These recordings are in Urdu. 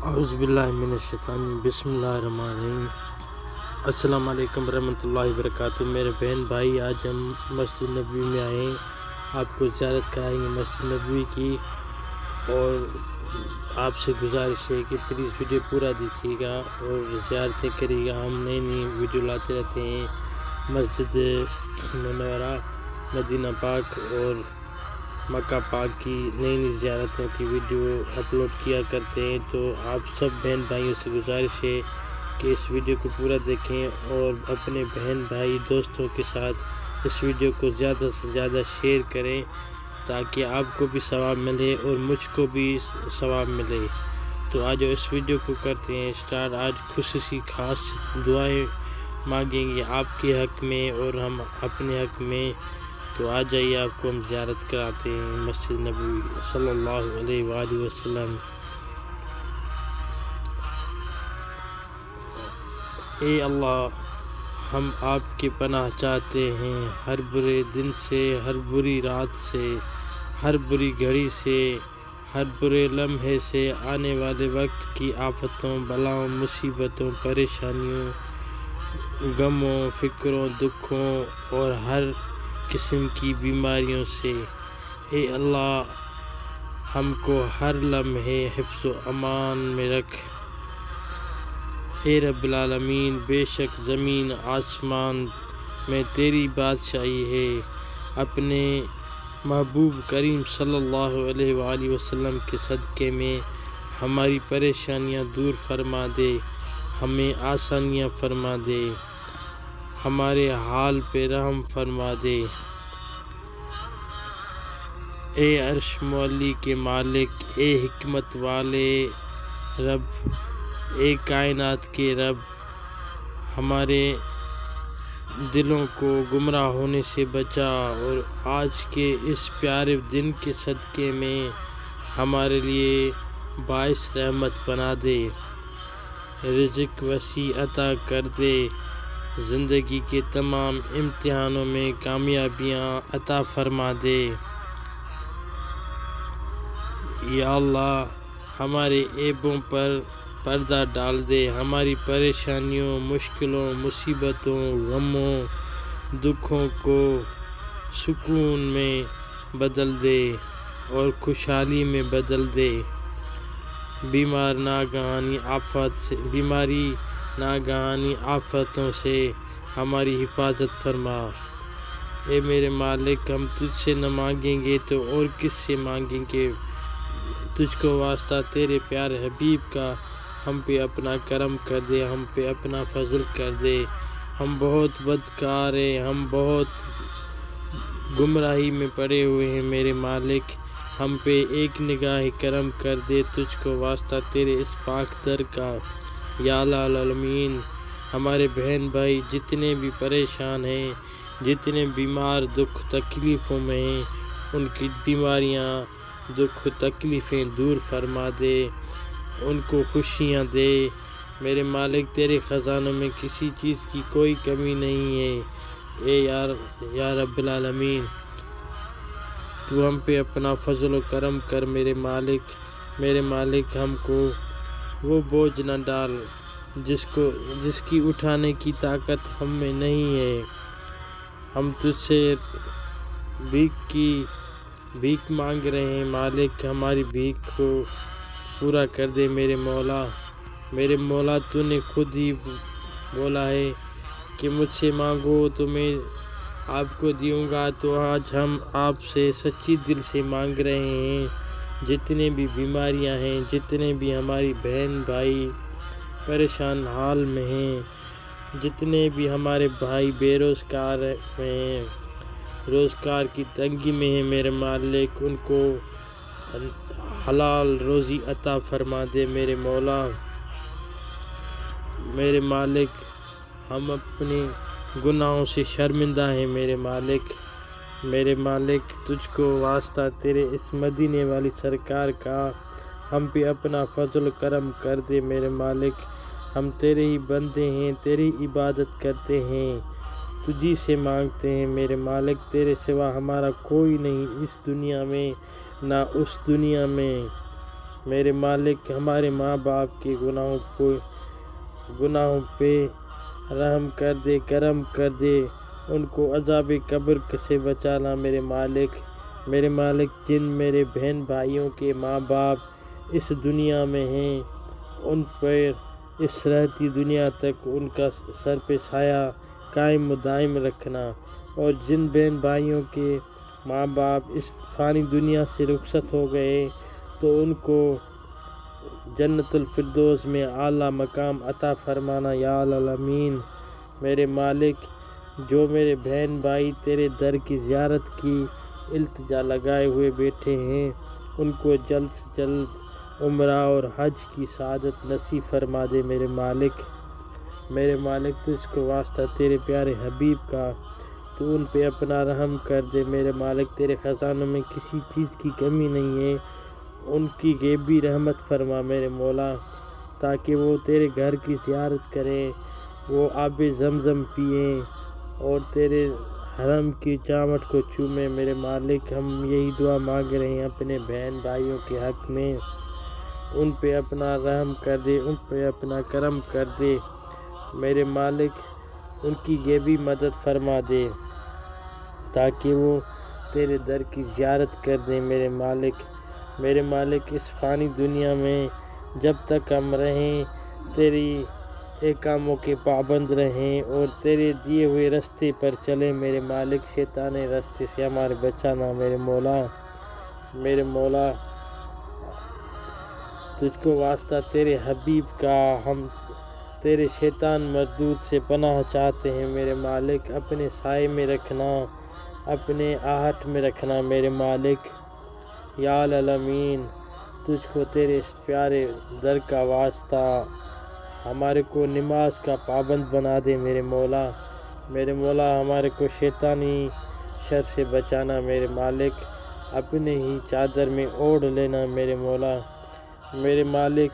اعوذ باللہ من الشیطان بسم اللہ الرحمن الرحیم۔ السلام علیکم ورحمۃ اللہ وبرکاتہ۔ میرے بہن بھائی، آج ہم مسجد نبوی میں آئے ہیں، آپ کو زیارت کرائیں گے مسجد نبوی کی، اور آپ سے گزارش ہے کہ پلیز ویڈیو پورا دیکھیے گا اور زیارتیں کریے گا۔ ہم نئی نئی ویڈیو لاتے رہتے ہیں، مسجد منورہ، مدینہ پاک اور مکہ پاک کی نئی نئی زیارتوں کی ویڈیو اپلوڈ کیا کرتے ہیں، تو آپ سب بہن بھائیوں سے گزارش ہے کہ اس ویڈیو کو پورا دیکھیں اور اپنے بہن بھائی دوستوں کے ساتھ اس ویڈیو کو زیادہ سے زیادہ شیئر کریں، تاکہ آپ کو بھی ثواب ملے اور مجھ کو بھی ثواب ملے۔ تو آج اس ویڈیو کو کرتے ہیں اسٹارٹ۔ آج خصوصی خاص دعائیں مانگیں گے آپ کے حق میں اور ہم اپنے حق میں، تو آ جائیے، آپ کو ہم زیارت کراتے ہیں مسجد نبوی صلی اللہ علیہ وآلہ وسلم۔ اے اللہ، ہم آپ کی پناہ چاہتے ہیں ہر برے دن سے، ہر بری رات سے، ہر بری گھڑی سے، ہر برے لمحے سے، آنے والے وقت کی آفتوں، بلاؤں، مصیبتوں، پریشانیوں، غموں، فکروں، دکھوں اور ہر قسم کی بیماریوں سے۔ اے اللہ، ہم کو ہر لمحے حفظ و امان میں رکھ۔ اے رب العالمین، بے شک زمین آسمان میں تیری بادشاہی ہے، اپنے محبوب کریم صلی اللہ علیہ وآلہ وسلم کے صدقے میں ہماری پریشانیاں دور فرما دے، ہمیں آسانیاں فرما دے، ہمارے حال پہ رحم فرما دے۔ اے عرش معلی کے مالک، اے حکمت والے رب، اے کائنات کے رب، ہمارے دلوں کو گمراہ ہونے سے بچا، اور آج کے اس پیارے دن کے صدقے میں ہمارے لیے باعث رحمت بنا دے، رزق وسیع عطا کر دے، زندگی کے تمام امتحانوں میں کامیابیاں عطا فرما دے۔ یا اللہ، ہمارے عیبوں پر پردہ ڈال دے، ہماری پریشانیوں، مشکلوں، مصیبتوں، غموں، دکھوں کو سکون میں بدل دے اور خوشحالی میں بدل دے۔ بیماری ناگہانی آفتوں سے ہماری حفاظت فرما۔ اے میرے مالک، ہم تجھ سے نہ مانگیں گے تو اور کس سے مانگیں گے؟ تجھ کو واسطہ تیرے پیارے حبیب کا، ہم پہ اپنا کرم کر دے، ہم پہ اپنا فضل کر دے۔ ہم بہت بدکار ہیں، ہم بہت گمراہی میں پڑے ہوئے ہیں میرے مالک، ہم پہ ایک نگاہ کرم کر دے، تجھ کو واسطہ تیرے اس پاک در کا۔ یا العالمین، ہمارے بہن بھائی جتنے بھی پریشان ہیں، جتنے بیمار دکھ تکلیفوں میں ہیں، ان کی بیماریاں، دکھ تکلیفیں دور فرما دے، ان کو خوشیاں دے۔ میرے مالک، تیرے خزانوں میں کسی چیز کی کوئی کمی نہیں ہے۔ اے یا رب العالمین، تو ہم پہ اپنا فضل و کرم کر میرے مالک، ہم کو وہ بوجھ نہ ڈال جس کی اٹھانے کی طاقت ہم میں نہیں ہے۔ ہم تجھ سے بھیک مانگ رہے ہیں مالک، ہماری بھیک کو پورا کر دے میرے مولا۔ تو نے خود ہی بولا ہے کہ مجھ سے مانگو تو میں آپ کو دوں گا، تو آج ہم آپ سے سچی دل سے مانگ رہے ہیں۔ جتنے بھی بیماریاں ہیں، جتنے بھی ہماری بہن بھائی پریشان حال میں ہیں، جتنے بھی ہمارے بھائی بے روزگار میں ہیں، روزگار کی تنگی میں ہیں، میرے مالک، ان کو حلال روزی عطا فرما دے میرے مولا۔ میرے مالک، ہم اپنے گناہوں سے شرمندہ ہیں میرے مالک، تجھ کو واسطہ تیرے اس مدینے والی سرکار کا، ہم پہ اپنا فضل و کرم کر دے میرے مالک۔ ہم تیرے ہی بندے ہیں، تیری عبادت کرتے ہیں، تجھی سے مانگتے ہیں میرے مالک، تیرے سوا ہمارا کوئی نہیں اس دنیا میں نہ اس دنیا میں۔ میرے مالک ہمارے ماں باپ کے گناہوں پہ رحم کر دے، کرم کر دے، ان کو عذاب قبر سے بچانا میرے مالک جن میرے بہن بھائیوں کے ماں باپ اس دنیا میں ہیں ان پر اس رہتی دنیا تک ان کا سر پہ سایہ قائم و دائم رکھنا، اور جن بہن بھائیوں کے ماں باپ اس فانی دنیا سے رخصت ہو گئے تو ان کو جنت الفردوس میں اعلیٰ مقام عطا فرمانا یا العالمین۔ میرے مالک جو میرے بہن بھائی تیرے در کی زیارت کی التجا لگائے ہوئے بیٹھے ہیں ان کو جلد سے جلد عمرہ اور حج کی سعادت نصیب فرما دے میرے مالک تجھ کو واسطہ تیرے پیارے حبیب کا تو ان پہ اپنا رحم کر دے میرے مالک، تیرے خزانوں میں کسی چیز کی کمی نہیں ہے، ان کی غیبی رحمت فرما میرے مولا تاکہ وہ تیرے گھر کی زیارت کریں، وہ آب زمزم پئیں اور تیرے حرم کی چاوٹ کو چومیں میرے مالک۔ ہم یہی دعا مانگ رہے ہیں اپنے بہن بھائیوں کے حق میں، ان پہ اپنا رحم کر دے، ان پہ اپنا کرم کر دے میرے مالک، ان کی غیبی مدد فرما دے تاکہ وہ تیرے در کی زیارت کر دیں میرے مالک اس فانی دنیا میں جب تک ہم رہیں تیری احکاموں کے پابند رہیں اور تیرے دیے ہوئے راستے پر چلیں میرے مالک، شیطان راستے سے ہمارے بچانا میرے مولا تجھ کو واسطہ تیرے حبیب کا ہم تیرے شیطان مردود سے پناہ چاہتے ہیں میرے مالک، اپنے سائے میں رکھنا، اپنے آہٹ میں رکھنا میرے مالک یا العالمین۔ تجھ کو تیرے اس پیارے در کا واسطہ ہمارے کو نماز کا پابند بنا دے میرے مولا ہمارے کو شیطانی شر سے بچانا میرے مالک، اپنے ہی چادر میں اوڑھ لینا میرے مولا میرے مالک۔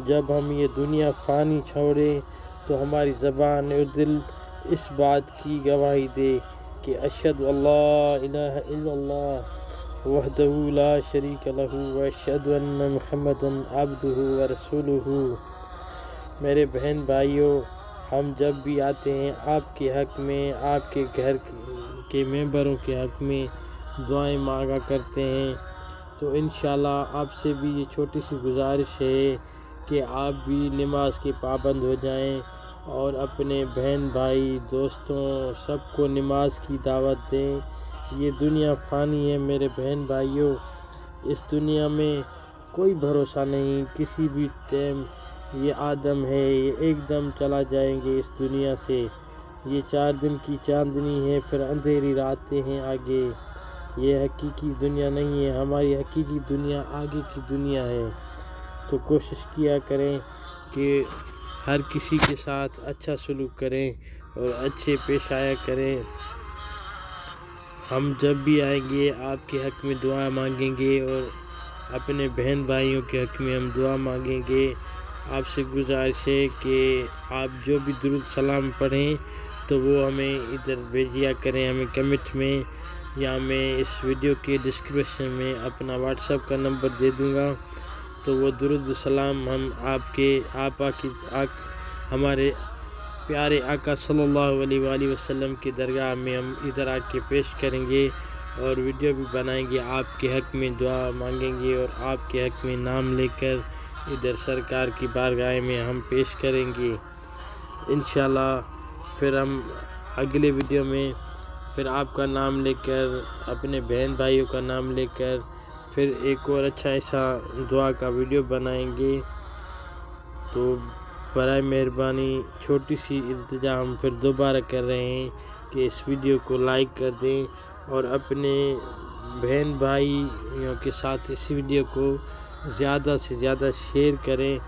جب ہم یہ دنیا فانی چھوڑیں تو ہماری زبان اور دل اس بات کی گواہی دے کہ اشہد اللہ الہ الا اللہ وحدہ لا شریک لہ واشہد ان محمدا عبدہ ورسولہ۔ میرے بہن بھائیوں، ہم جب بھی آتے ہیں آپ کے حق میں، آپ کے گھر کے ممبروں کے حق میں دعائیں مانگا کرتے ہیں، تو انشاءاللہ آپ سے بھی یہ چھوٹی سی گزارش ہے کہ آپ بھی نماز کے پابند ہو جائیں اور اپنے بہن بھائی دوستوں سب کو نماز کی دعوت دیں۔ یہ دنیا فانی ہے میرے بہن بھائیوں، اس دنیا میں کوئی بھروسہ نہیں، کسی بھی ٹائم یہ آدم ہے، یہ ایک دم چلا جائیں گے اس دنیا سے۔ یہ 4 دن کی چاندنی ہے، پھر اندھیری راتیں ہیں آگے، یہ حقیقی دنیا نہیں ہے، ہماری حقیقی دنیا آگے کی دنیا ہے۔ تو کوشش کیا کریں کہ ہر کسی کے ساتھ اچھا سلوک کریں اور اچھے پیش آیا کریں۔ ہم جب بھی آئیں گے آپ کے حق میں دعا مانگیں گے اور اپنے بہن بھائیوں کے حق میں ہم دعا مانگیں گے۔ آپ سے گزارش ہے کہ آپ جو بھی درود سلام پڑھیں تو وہ ہمیں ادھر بھیجیا کریں، ہمیں کمنٹ میں، یا میں اس ویڈیو کے ڈسکرپشن میں اپنا واٹس ایپ کا نمبر دے دوں گا، تو وہ درود سلام ہم ہمارے پیارے آقا صلی اللہ علیہ وآلہ وسلم کی درگاہ میں ہم ادھر آ کے پیش کریں گے اور ویڈیو بھی بنائیں گے، آپ کے حق میں دعا مانگیں گے اور آپ کے حق میں نام لے کر ادھر سرکار کی بارگاہ میں ہم پیش کریں گے انشاءاللہ۔ پھر ہم اگلے ویڈیو میں پھر آپ کا نام لے کر، اپنے بہن بھائیوں کا نام لے کر پھر ایک اور اچھا ایسا دعا کا ویڈیو بنائیں گے۔ تو برائے مہربانی چھوٹی سی التجا ہم پھر دوبارہ کر رہے ہیں کہ اس ویڈیو کو لائک کر دیں اور اپنے بہن بھائیوں کے ساتھ اس ویڈیو کو زیادہ سے زیادہ شیئر کریں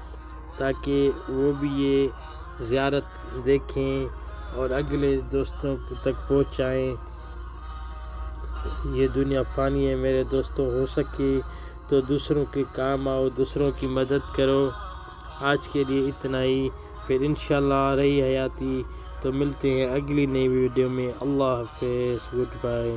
تاکہ وہ بھی یہ زیارت دیکھیں اور اگلے دوستوں تک پہنچائیں۔ یہ دنیا فانی ہے میرے دوستوں، ہو سکے تو دوسروں کے کام آؤ، دوسروں کی مدد کرو۔ آج کے لیے اتنا ہی، پھر انشاءاللہ رہی حیاتی تو ملتے ہیں اگلی نئی ویڈیو میں۔ اللہ حافظ، گڈ بائے۔